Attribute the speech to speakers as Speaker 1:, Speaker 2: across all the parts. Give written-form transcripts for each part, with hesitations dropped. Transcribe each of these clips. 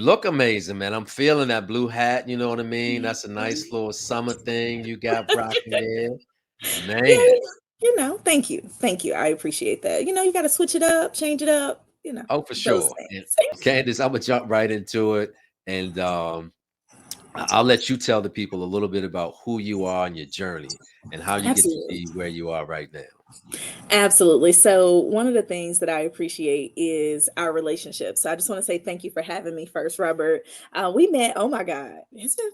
Speaker 1: look amazing, man. I'm feeling that blue hat. You know what I mean?
Speaker 2: Mhm.
Speaker 1: That's a nice little summer thing you got rocking there,
Speaker 2: Yeah,
Speaker 1: man.
Speaker 2: thank you. Thank you. I appreciate that. You got to switch it up, change it up,
Speaker 1: Oh, for
Speaker 2: those
Speaker 1: sure. And
Speaker 2: things.
Speaker 1: Candace, I'm gonna jump right into it, and I'll let you tell the people a little bit about who you are and your journey, and how you get to
Speaker 2: Absolutely.
Speaker 1: be where you are right now.
Speaker 2: Absolutely. So, one of the things that I appreciate is our relationship. So, I just want to say thank you for having me first, Robert. We met, oh my God, it's been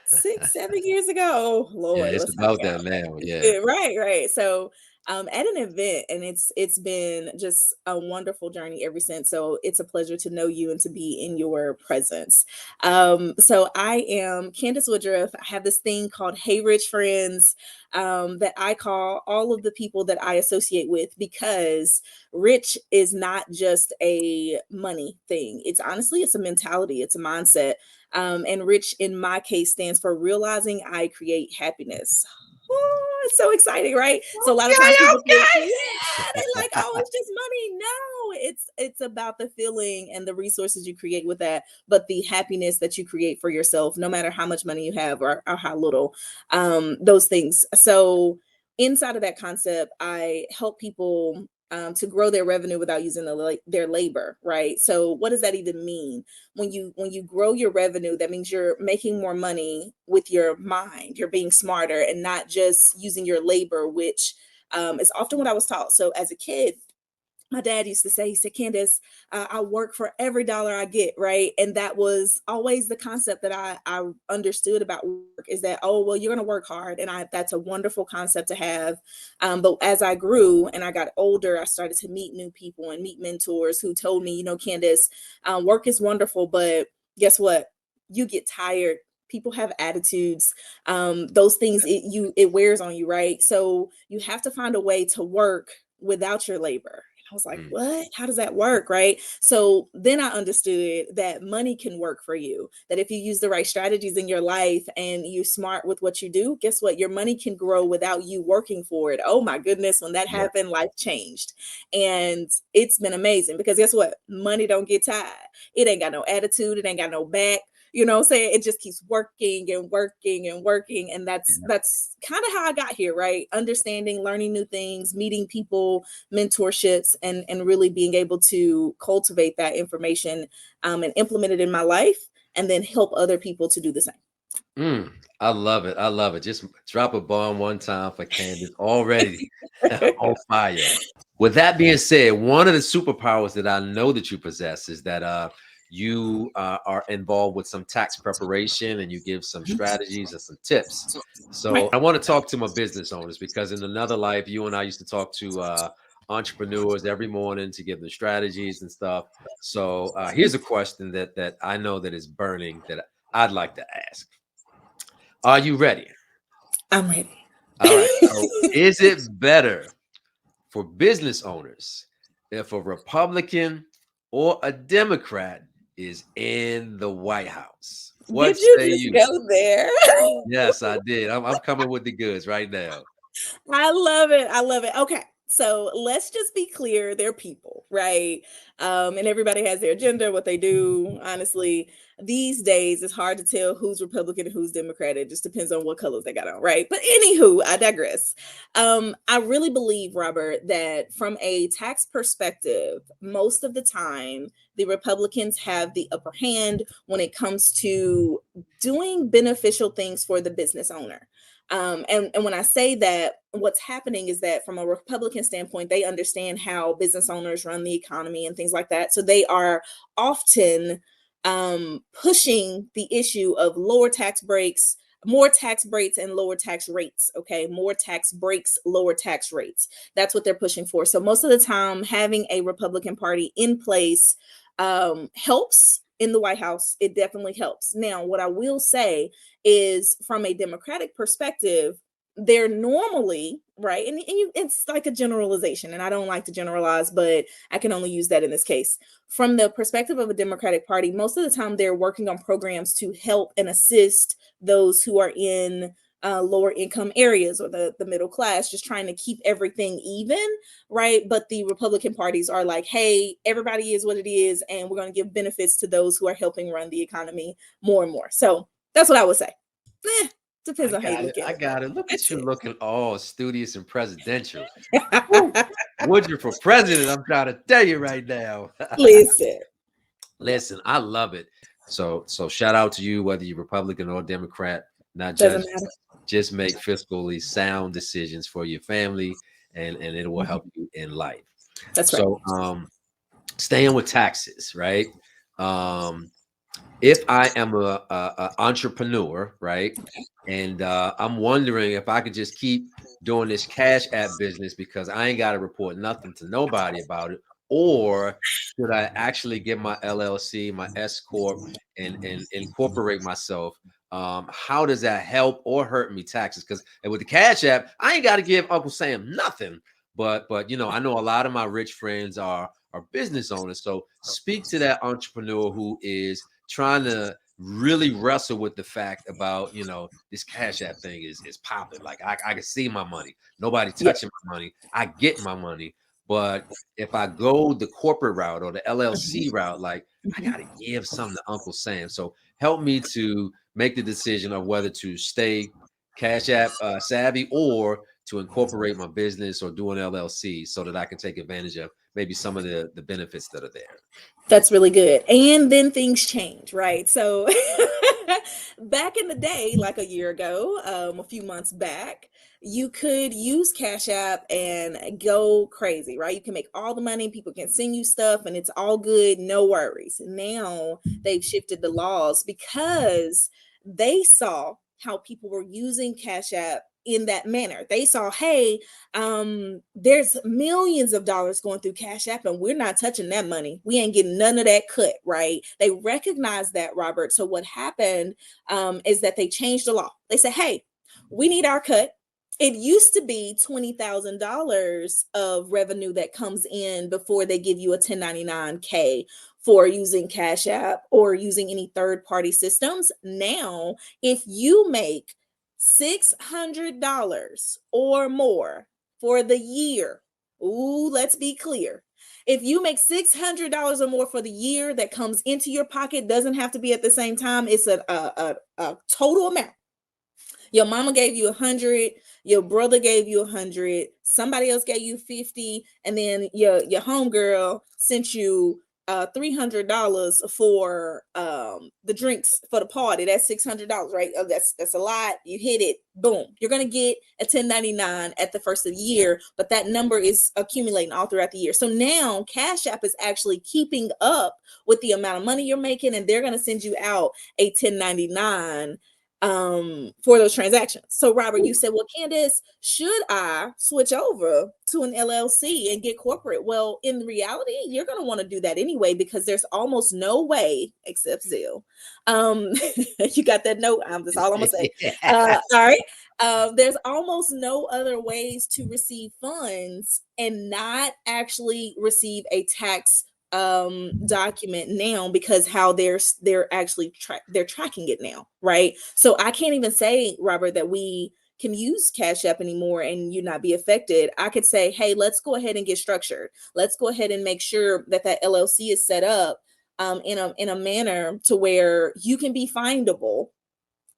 Speaker 2: 6, 7 years ago. Oh,
Speaker 1: Yeah,
Speaker 2: Lord,
Speaker 1: it's
Speaker 2: let's not
Speaker 1: about that
Speaker 2: count.
Speaker 1: now. Yeah.
Speaker 2: Yeah, right, right. So, at an event, and it's been just a wonderful journey ever since. So, it's a pleasure to know you and to be in your presence. So I am Candace Woodruff. I have this thing called Hey Rich Friends, that I call all of the people that I associate with, because rich is not just a money thing. It's a mentality, it's a mindset. And rich in my case stands for realizing I create happiness. Oh, it's so exciting, right? So a lot of times
Speaker 1: Okay,
Speaker 2: people think,
Speaker 1: okay.
Speaker 2: yeah, they're like, oh, it's just money. No, it's about the feeling and the resources you create with that, but the happiness that you create for yourself, no matter how much money you have, or how little, those things. So inside of that concept, I help people to grow their revenue without using their labor, right? So what does that even mean? When you grow your revenue, that means you're making more money with your mind. You're being smarter and not just using your labor, which is often what I was taught. So as a kid, my dad used to say, he said, Candace, I work for every dollar I get, right? And that was always the concept that I understood about work, is that, oh, well, you're going to work hard. And that's a wonderful concept to have. But as I grew and I got older, I started to meet new people and meet mentors who told me, Candace, work is wonderful, but guess what? You get tired. People have attitudes. Those things, it wears on you, right? So you have to find a way to work without your labor. I was like,
Speaker 1: Mm,
Speaker 2: what? How does that work? Right. So then I understood that money can work for you. That if you use the right strategies in your life and you're smart with what you do, guess what? Your money can grow without you working for it. Oh my goodness. When that
Speaker 1: yeah.
Speaker 2: happened, life changed. And it's been amazing, because guess what? Money don't get tired. It ain't got no attitude. It ain't got no back. You know what I'm saying? It just keeps working and working and working. And
Speaker 1: Yeah.
Speaker 2: that's kind of how I got here, right? Understanding, learning new things, meeting people, mentorships, and really being able to cultivate that information, and implement it in my life, and then help other people to do the same.
Speaker 1: Mm, I love it. I love it. Just drop a bomb one time for Candace. Already on fire. With that being said, one of the superpowers that I know that you possess is that you are involved with some tax preparation, and you give some strategies and some tips.
Speaker 2: Right.
Speaker 1: So I want to talk to my business owners, because in another life, you and I used to talk to entrepreneurs every morning to give them strategies and stuff. So here's a question that I know that is burning, that I'd like to ask. Are you ready?
Speaker 2: I'm ready.
Speaker 1: All right. So is it better for business owners if a Republican or a Democrat is in the White House? What
Speaker 2: Did you
Speaker 1: say
Speaker 2: just
Speaker 1: you?
Speaker 2: go there?
Speaker 1: Yes, I did. I'm coming with the goods right now.
Speaker 2: I love it. I love it. Okay. So let's just be clear, they're people, right? And everybody has their agenda, what they do. Honestly, these days it's hard to tell who's Republican and who's Democrat. It just depends on what colors they got on, right? But anywho, I digress. I really believe, Robert, that from a tax perspective, most of the time the Republicans have the upper hand when it comes to doing beneficial things for the business owner. And when I say that, what's happening is that from a Republican standpoint, they understand how business owners run the economy and things like that. So they are often pushing the issue of lower tax breaks, more tax breaks, and lower tax rates. Okay, more tax breaks, lower tax rates. That's what they're pushing for. So most of the time, having a Republican Party in place helps in the White House. It definitely helps. Now, what I will say is, from a Democratic perspective, they're normally right, it's like a generalization, and I don't like to generalize, but I can only use that in this case. From the perspective of a Democratic Party, most of the time they're working on programs to help and assist those who are in lower income areas or the middle class, just trying to keep everything even, right? But the Republican parties are like, hey, everybody is what it is, and we're going to give benefits to those who are helping run the economy more and more. So that's what I would say. Eh,
Speaker 1: I
Speaker 2: depends on how you
Speaker 1: got it.
Speaker 2: look at
Speaker 1: I
Speaker 2: it, but
Speaker 1: got it. Look at
Speaker 2: that's
Speaker 1: you looking all studious and presidential. Woo.
Speaker 2: it.
Speaker 1: Woodruff for president, I'm trying to tell you right now.
Speaker 2: Listen, yeah,
Speaker 1: Listen, I love it. So shout out to you, whether you're Republican or Democrat, not
Speaker 2: doesn't
Speaker 1: judging.
Speaker 2: matter.
Speaker 1: Just make fiscally sound decisions for your family, and it will
Speaker 2: Mhm.
Speaker 1: help you in life.
Speaker 2: That's right.
Speaker 1: So staying with taxes, right? Um, if I am a entrepreneur, right, and I'm wondering if I could just keep doing this cash app business because I ain't got to report nothing to nobody about it, or should I actually get my LLC, my S corp, and incorporate myself? How does that help or hurt me taxes? Because with the cash app, I ain't got to give Uncle Sam nothing. But I know a lot of my rich friends are business owners. So speak to that entrepreneur who is trying to really wrestle with the fact about this cash app thing is popping. Like I can see my money, nobody
Speaker 2: Yeah.
Speaker 1: touching my money, I get my money. But if I go the corporate route or the LLC
Speaker 2: Mhm.
Speaker 1: route, like I
Speaker 2: Mhm.
Speaker 1: gotta give something to Uncle Sam. So help me to make the decision of whether to stay cash app savvy or to incorporate my business or do an LLC so that I can take advantage of maybe some of the benefits that are there.
Speaker 2: That's really good. And then things change, right? So back in the day, like a year ago, a few months back, you could use Cash App and go crazy, right? You can make all the money, people can send you stuff, and it's all good, no worries. Now they've shifted the laws because they saw how people were using Cash App in that manner. They saw, hey, there's millions of dollars going through Cash App and we're not touching that money. We ain't getting none of that cut, right? They recognize that, Robert. So what happened is that they changed the law. They said, hey, we need our cut. It used to be $20,000 of revenue that comes in before they give you a 1099K for using Cash App or using any third party systems. Now, if you make $600 or more for the year. Ooh, let's be clear. If you make $600 or more for the year that comes into your pocket, doesn't have to be at the same time. It's a total amount. Your mama gave you 100, your brother gave you 100, somebody else gave you 50, and then your homegirl sent you $300 for the drinks for the party. That's $600, right? Oh, that's a lot. You hit it, boom. You're gonna get a 1099 at the first of the year, but that number is accumulating all throughout the year. So now Cash App is actually keeping up with the amount of money you're making, and they're gonna send you out a 1099 for those transactions. So Robert, you said, well, Candace, should I switch over to an LLC and get corporate? Well, in reality, you're going to want to do that anyway because there's almost no way except Zelle. Um, you got that note? That's all I'm gonna say. All right. There's almost no other ways to receive funds and not actually receive a tax document now because how they're actually they're tracking it now, right? So I can't even say, Robert, that we can use Cash App anymore and you not be affected. I could say, hey, let's go ahead and get structured. Let's go ahead and make sure that that LLC is set up in a manner to where you can be findable.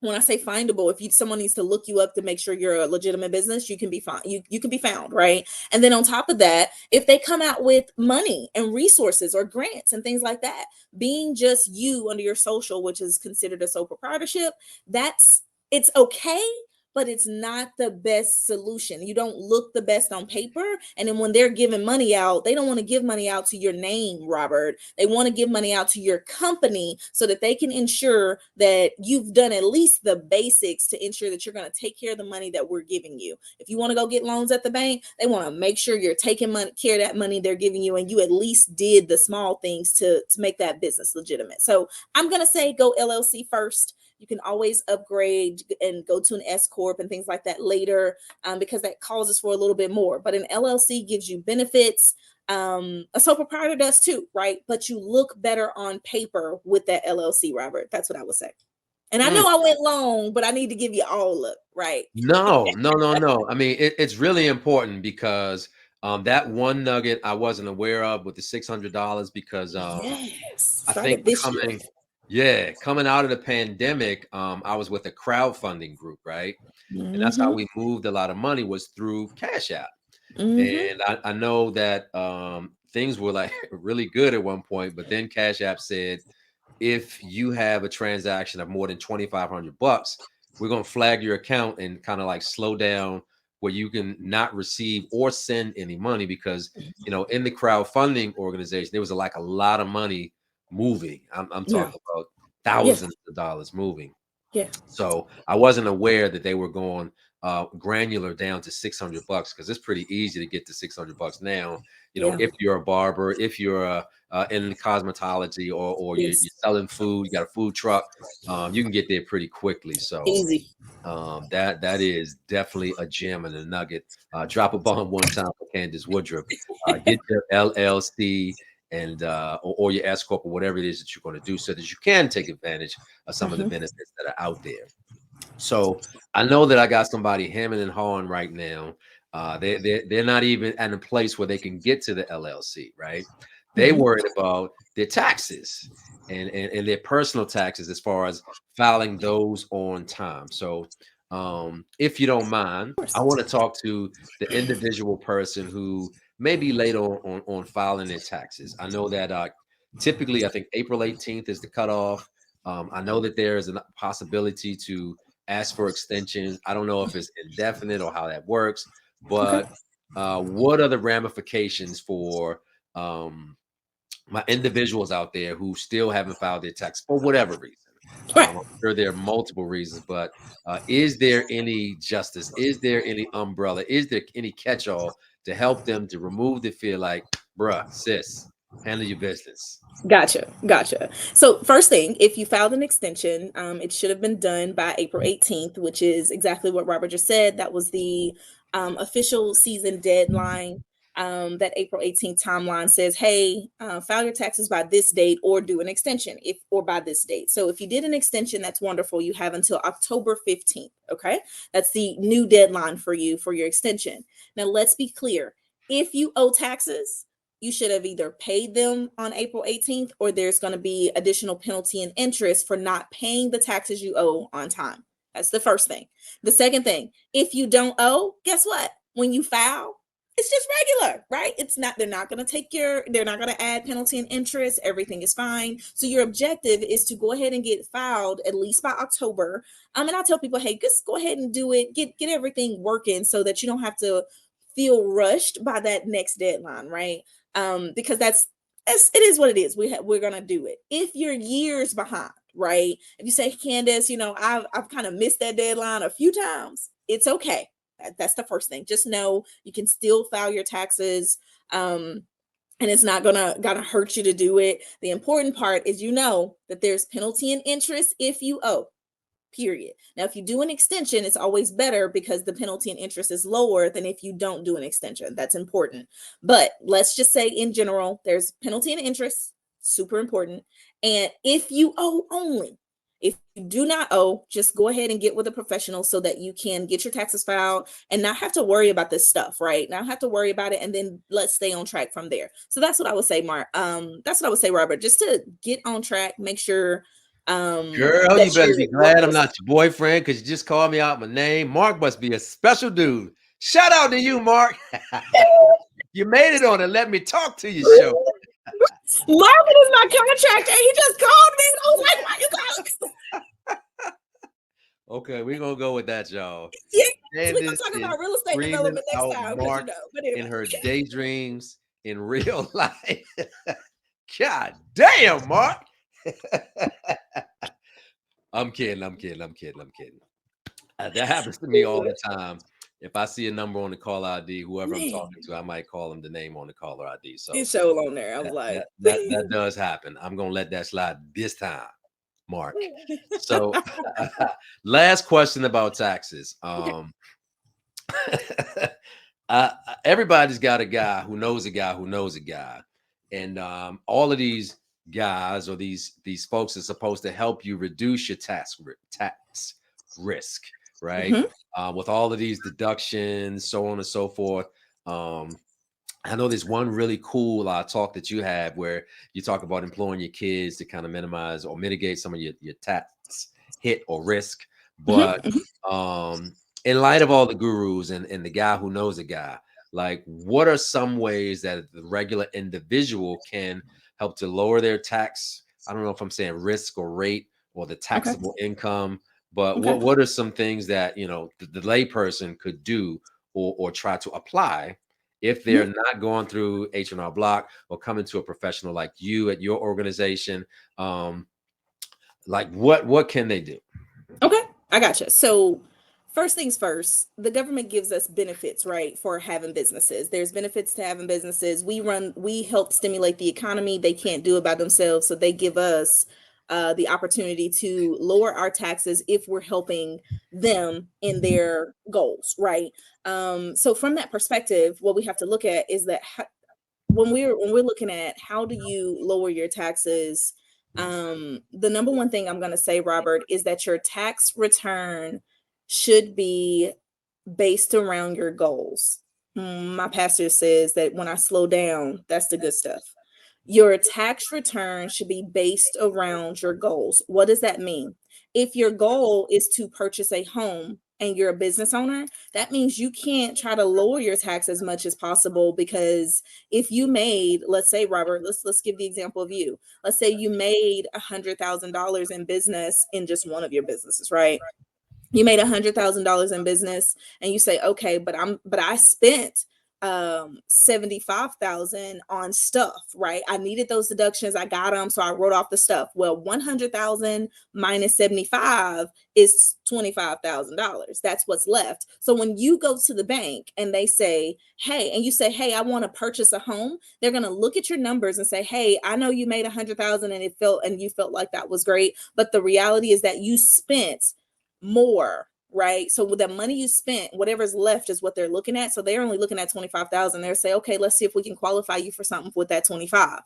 Speaker 2: When I say findable, if someone needs to look you up to make sure you're a legitimate business, you can be found. You can be found, right? And then on top of that, if they come out with money and resources or grants and things like that, being just you under your social, which is considered a sole proprietorship, it's okay, but it's not the best solution. You don't look the best on paper. And then when they're giving money out, they don't want to give money out to your name, Robert. They want to give money out to your company so that they can ensure that you've done at least the basics to ensure that you're going to take care of the money that we're giving you. If you want to go get loans at the bank, they want to make sure you're taking care of that money they're giving you and you at least did the small things to make that business legitimate. So I'm going to say go LLC first. You can always upgrade and go to an S corp and things like that later, because that causes for a little bit more. But an LLC gives you benefits. A sole proprietor does too, right? But you look better on paper with that LLC, Robert. That's what I would say. And I know I went long, but I need to give you all up, right?
Speaker 1: No, no, no, no. I mean, it's really important because that one nugget I wasn't aware of with the $600 because
Speaker 2: Yes.
Speaker 1: I think
Speaker 2: Started this year.
Speaker 1: coming out of the pandemic, I was with a crowdfunding group, right? And that's how
Speaker 2: Mhm.
Speaker 1: we moved a lot of money was through Cash App.
Speaker 2: Mhm.
Speaker 1: And I know that things were like really good at one point, but then Cash App said if you have a transaction of more than 2,500 bucks, we're going to flag your account and kind of like slow down where you can not receive or send any money because in the crowdfunding organization there was like a lot of money moving. I'm
Speaker 2: Yeah.
Speaker 1: talking about
Speaker 2: Yeah.
Speaker 1: thousands of dollars moving.
Speaker 2: Yeah.
Speaker 1: So I wasn't aware that they were going granular down to 600 bucks because it's pretty easy to get to 600 bucks now.
Speaker 2: Yeah.
Speaker 1: If you're a barber, if you're in cosmetology or you're
Speaker 2: Yes.
Speaker 1: selling food, you got a food truck, you can get there pretty quickly. So
Speaker 2: Easy.
Speaker 1: that is definitely a gem and a nugget. Drop a bomb one time for Candace Woodruff. Get your LLC and or your S corp or whatever it is that you're going to do, so that you can take advantage of some of the
Speaker 2: Mhm.
Speaker 1: benefits that are out there. So I know that I got somebody hemming and hawing right now. They're not even at a place where they can get to the LLC, right? They
Speaker 2: Mhm.
Speaker 1: worried about their taxes and their personal taxes as far as filing those on time. So if you don't mind,
Speaker 2: Of
Speaker 1: I
Speaker 2: course.
Speaker 1: want to talk to the individual person who may be late on filing their taxes. I know that typically I think April 18th is the cutoff. I know that there is a possibility to ask for extensions. I don't know if it's indefinite or how that works,
Speaker 2: Okay.
Speaker 1: but what are the ramifications for my individuals out there who still haven't filed their tax for whatever reason?
Speaker 2: Right.
Speaker 1: I'm sure there are multiple reasons, but is there any justice? Is there any umbrella? Is there any catch-all to help them to remove the fear? Like, bruh, sis, handle your business.
Speaker 2: Gotcha. Gotcha. So first thing, if you filed an extension, it should have been done by April 18th, which is exactly what Robert just said. That was the official season deadline. That April 18th timeline says, hey, file your taxes by this date or do an extension if or by this date. So if you did an extension, that's wonderful. You have until October 15th. Okay. That's the new deadline for you for your extension. Now let's be clear. If you owe taxes, you should have either paid them on April 18th or there's going to be additional penalty and interest for not paying the taxes you owe on time. That's the first thing. The second thing, if you don't owe, guess what? When you file, it's just regular, right? It's not, they're not going to add penalty and interest. Everything is fine. So your objective is to go ahead and get filed at least by October. And I tell people, hey, just go ahead and do it. Get everything working so that you don't have to feel rushed by that next deadline, right? Because it is what it is. We're gonna do it. If you're years behind, right? If you say, Candace, I've kind of missed that deadline a few times, it's okay. That's the first thing. Just know you can still file your taxes. And it's not gonna hurt you to do it. The important part is that there's penalty and interest if you owe. Period. Now, if you do an extension, it's always better because the penalty and interest is lower than if you don't do an extension. That's important. But let's just say in general, there's penalty and interest, super important. And if you owe only, if you do not owe, just go ahead and get with a professional so that you can get your taxes filed and not have to worry about this stuff, right? Not have to worry about it, and then let's stay on track from there. So that's what I would say, Mark. That's what I would say, Robert. Just to get on track, make sure
Speaker 1: Girl,
Speaker 2: that
Speaker 1: you better
Speaker 2: you're
Speaker 1: be glad I'm
Speaker 2: working.
Speaker 1: not your boyfriend because you just called me out my name. Mark must be a special dude. Shout out to you, Mark. You made it on and let me talk to your show.
Speaker 2: Marvin is my contractor. He just called me. And I was like, why you calling?
Speaker 1: Okay, we're gonna go with that, y'all.
Speaker 2: Yes, we're gonna
Speaker 1: Candace
Speaker 2: talk
Speaker 1: is
Speaker 2: about real estate
Speaker 1: screaming
Speaker 2: development next
Speaker 1: out
Speaker 2: time because
Speaker 1: Mark
Speaker 2: But
Speaker 1: in
Speaker 2: anyway.
Speaker 1: her daydreams in real life. God damn, Mark. I'm kidding. I'm kidding. I'm kidding. I'm kidding. That happens to me all the time. If I see a number on the call ID, whoever I'm
Speaker 2: Man,
Speaker 1: talking to, I might call them the name on the caller ID. So
Speaker 2: his show on there. I was
Speaker 1: that
Speaker 2: like,
Speaker 1: that that that does happen. I'm gonna let that slide this time, Mark. So last question about taxes.
Speaker 2: okay.
Speaker 1: Everybody's got a guy who knows a guy who knows a guy, and all of these guys or these folks are supposed to help you reduce your tax risk, right?
Speaker 2: Mhm.
Speaker 1: With all of these deductions, so on and so forth. Um, I know there's one really cool talk that you have where you talk about employing your kids to kind of minimize or mitigate some of your tax hit or risk.
Speaker 2: Mhm.
Speaker 1: But
Speaker 2: Mhm.
Speaker 1: um, in light of all the gurus and the guy who knows a guy, like what are some ways that the regular individual can help to lower their tax? I don't know if I'm saying risk or rate or the
Speaker 2: Okay.
Speaker 1: taxable income, but
Speaker 2: Okay.
Speaker 1: what are some things that the layperson could do or try to apply if they're
Speaker 2: Mhm.
Speaker 1: not going through H&R Block or coming to a professional like you at your organization, um, like what can they do?
Speaker 2: Okay, I gotcha. So, first things first, the government gives us benefits, right, for having businesses. There's benefits to having businesses. We help stimulate the economy. They can't do it by themselves, so they give us the opportunity to lower our taxes if we're helping them in their goals, right? So, from that perspective, what we have to look at is that when we're looking at how do you lower your taxes, the number one thing I'm going to say, Robert, is that your tax return should be based around your goals. My pastor says that when I slow down, that's the good stuff. Your tax return should be based around your goals. What does that mean? If your goal is to purchase a home and you're a business owner, that means you can't try to lower your tax as much as possible, because if you made, let's say, Robert, let's give the example of you. Let's say you made $100,000 in business in just one of your businesses, right? You made $100,000 in business and you say, okay, but I spent 75,000 on stuff, right? I needed those deductions, I got them, so I wrote off the stuff. Well, 100,000 minus 75 is $25,000. That's what's left. So when you go to the bank and they say, hey, and you say, hey, I want to purchase a home, they're going to look at your numbers and say, hey, I know you made 100,000 and you felt like that was great, but the reality is that you spent more, right? So with the money you spent, whatever's left is what they're looking at. So they're only looking at 25,000. They'll say, okay, let's see if we can qualify you for something with that 25.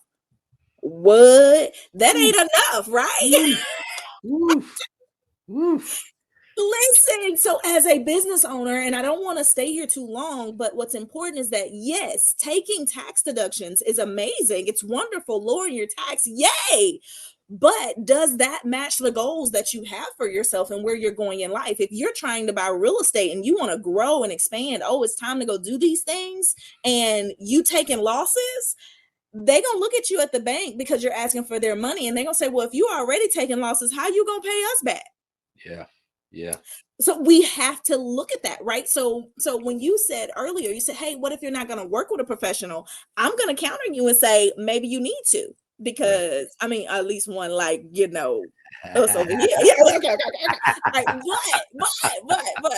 Speaker 2: What? That
Speaker 1: Oof,
Speaker 2: ain't enough, right?
Speaker 1: oof, oof, oof.
Speaker 2: Listen, so as a business owner, and I don't want to stay here too long, but what's important is that yes, taking tax deductions is amazing. It's wonderful, lowering your tax, yay. But does that match the goals that you have for yourself and where you're going in life? If you're trying to buy real estate and you want to grow and expand, oh, it's time to go do these things, and you taking losses, they gonna look at you at the bank because you're asking for their money, and they're gonna say, well, if you already taking losses, how you gonna pay us back?
Speaker 1: Yeah, yeah,
Speaker 2: So we have to look at that, right? So when you said earlier, you said, hey, what if you're not going to work with a professional? I'm going to counter you and say maybe you need to,
Speaker 1: right.
Speaker 2: because I mean, at least one, like, us over here. Yeah, okay. Right. But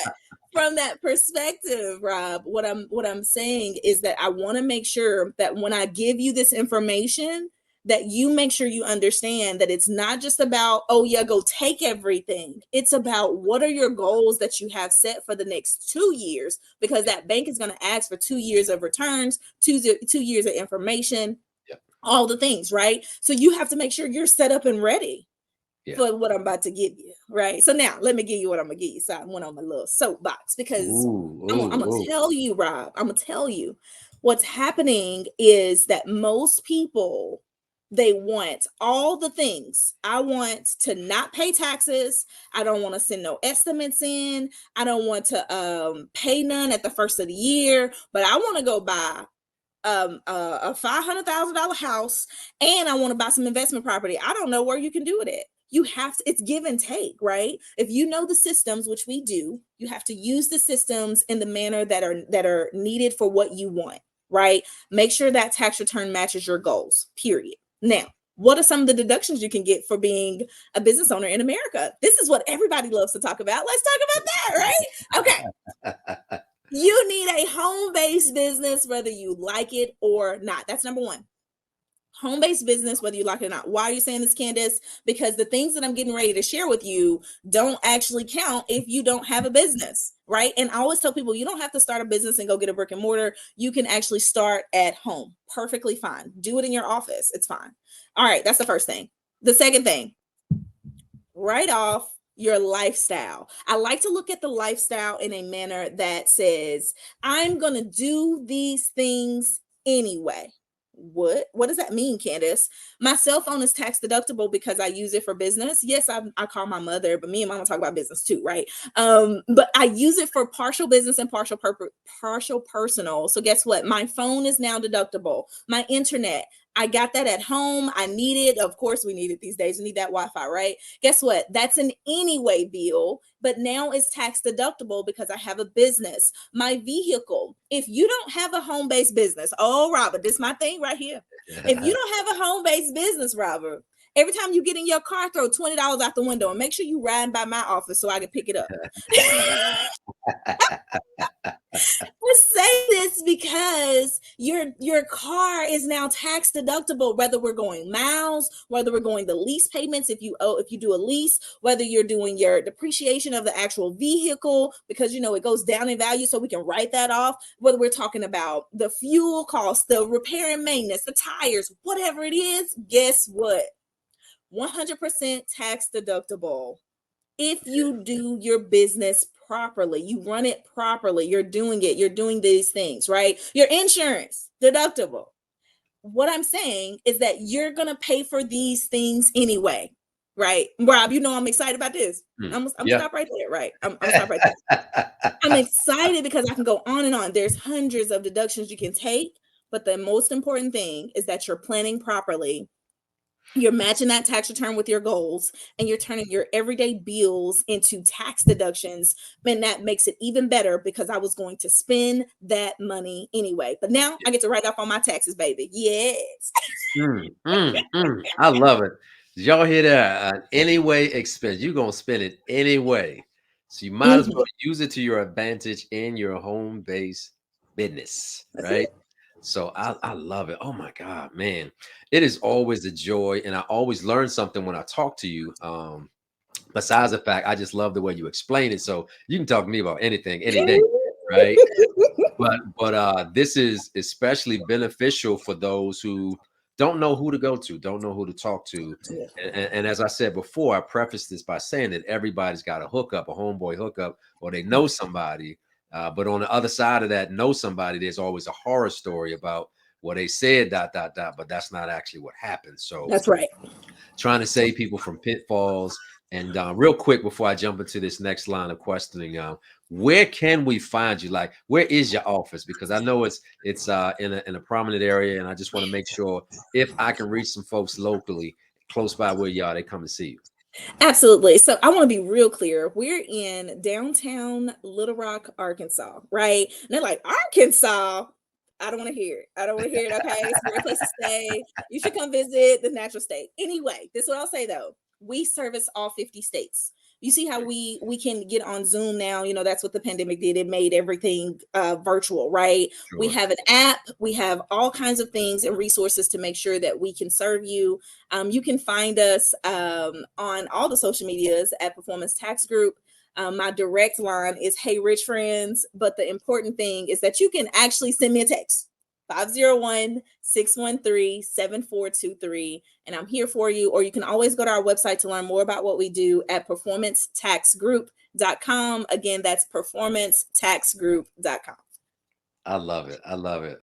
Speaker 2: from that perspective, Rob, what I'm saying is that I want to make sure that when I give you this information, that you make sure you understand that it's not just about, oh yeah, go take everything. It's about what are your goals that you have set for the next 2 years, because
Speaker 1: Yeah,
Speaker 2: that bank is going to ask for 2 years of returns, 2 years of information,
Speaker 1: yeah,
Speaker 2: all the things, right? So you have to make sure you're set up and ready
Speaker 1: yeah.
Speaker 2: for what I'm about to give you, right? So now let me give you what I'm gonna give you. So I went on my little soapbox, because
Speaker 1: Ooh,
Speaker 2: I'm gonna
Speaker 1: ooh, ooh.
Speaker 2: tell you, Rob, I'm gonna tell you what's happening is that most people, they want all the things. I want to not pay taxes. I don't want to send no estimates in. I don't want to pay none at the first of the year, but I want to go buy a $500,000 house, and I want to buy some investment property. I don't know where you can do it at. You have to, it's give and take, right? If you know the systems, which we do, you have to use the systems in the manner that are needed for what you want, right? Make sure that tax return matches your goals, period. Now, what are some of the deductions you can get for being a business owner in America? This is what everybody loves to talk about. Let's talk about that, right? Okay. You need a home-based business, whether you like it or not. That's number one. Home-based business, whether you like it or not. Why are you saying this, Candace? Because the things that I'm getting ready to share with you don't actually count if you don't have a business, right? And I always tell people, you don't have to start a business and go get a brick and mortar. You can actually start at home. Perfectly fine. Do it in your office. It's fine. All right, that's the first thing. The second thing, write off your lifestyle. I like to look at the lifestyle in a manner that says, I'm going to do these things anyway. What does that mean, Candace? My cell phone is tax deductible because I use it for business. Yes, I call my mother, but me and mama talk about business too, right? But I use it for partial business and partial personal. So guess what? My phone is now deductible. My internet, I got that at home. I need it. Of course, we need it these days. We need that Wi-Fi, right? Guess what? That's an anyway bill, but now it's tax deductible because I have a business. My vehicle, if you don't have a home-based business, oh, Robert, this is my thing right here. If you don't have a home-based business, Robert, every time you get in your car, throw $20 out the window and make sure you ride by my office so I can pick it up. I say this because your car is now tax deductible, whether we're going miles, whether we're going the lease payments, if you do a lease, whether you're doing your depreciation of the actual vehicle, because it goes down in value, so we can write that off, whether we're talking about the fuel costs, the repair and maintenance, the tires, whatever it is, guess what? 100% tax deductible. If you do your business properly, you run it properly, you're doing these things, right? Your insurance, deductible. What I'm saying is that you're going to pay for these things anyway, right? Rob, I'm excited about this. I'm gonna stop right there, right? I'm gonna stop right there. I'm excited because I can go on and on. There's hundreds of deductions you can take, but the most important thing is that you're planning properly. You're matching that tax return with your goals, and you're turning your everyday bills into tax deductions. And that makes it even better because I was going to spend that money anyway. But now I get to write off on my taxes, baby. Yes.
Speaker 1: I love it. Did y'all hear that? Anyway expense. You're going to spend it anyway. So you might as
Speaker 2: Mhm.
Speaker 1: well use it to your advantage in your home-based business,
Speaker 2: That's
Speaker 1: right?
Speaker 2: it.
Speaker 1: So I love it. Oh my God, man. It is always a joy. And I always learn something when I talk to you. Besides the fact, I just love the way you explain it. So you can talk to me about anything, any day, right? But this is especially beneficial for those who don't know who to go to, don't know who to talk to.
Speaker 2: Yeah.
Speaker 1: And as I said before, I prefaced this by saying that everybody's got a hookup, a homeboy hookup, or they know somebody. But on the other side of that, know somebody, there's always a horror story about what they said, dot, dot, dot, but that's not actually what happened. So
Speaker 2: That's right.
Speaker 1: trying to save people from pitfalls. And real quick, before I jump into this next line of questioning, where can we find you? Like, where is your office? Because I know it's in a prominent area, and I just want to make sure if I can reach some folks locally close by where you are, they come to see you.
Speaker 2: Absolutely. So I want to be real clear. We're in downtown Little Rock, Arkansas, right? And they're like, Arkansas? I don't want to hear it. I don't want to hear it. Okay. It's a great place to stay. You should come visit the natural state. Anyway, this is what I'll say though. We service all 50 states. You see how we can get on Zoom now. That's what the pandemic did. It made everything virtual, right? We
Speaker 1: Sure.
Speaker 2: have an app. We have all kinds of things and resources to make sure that we can serve you. You can find us on all the social medias at Performance Tax Group. My direct line is Hey Rich Friends, but the important thing is that you can actually send me a text 501-613-7423, and I'm here for you. Or you can always go to our website to learn more about what we do at performancetaxgroup.com. Again, that's performancetaxgroup.com.
Speaker 1: I love it. I love it.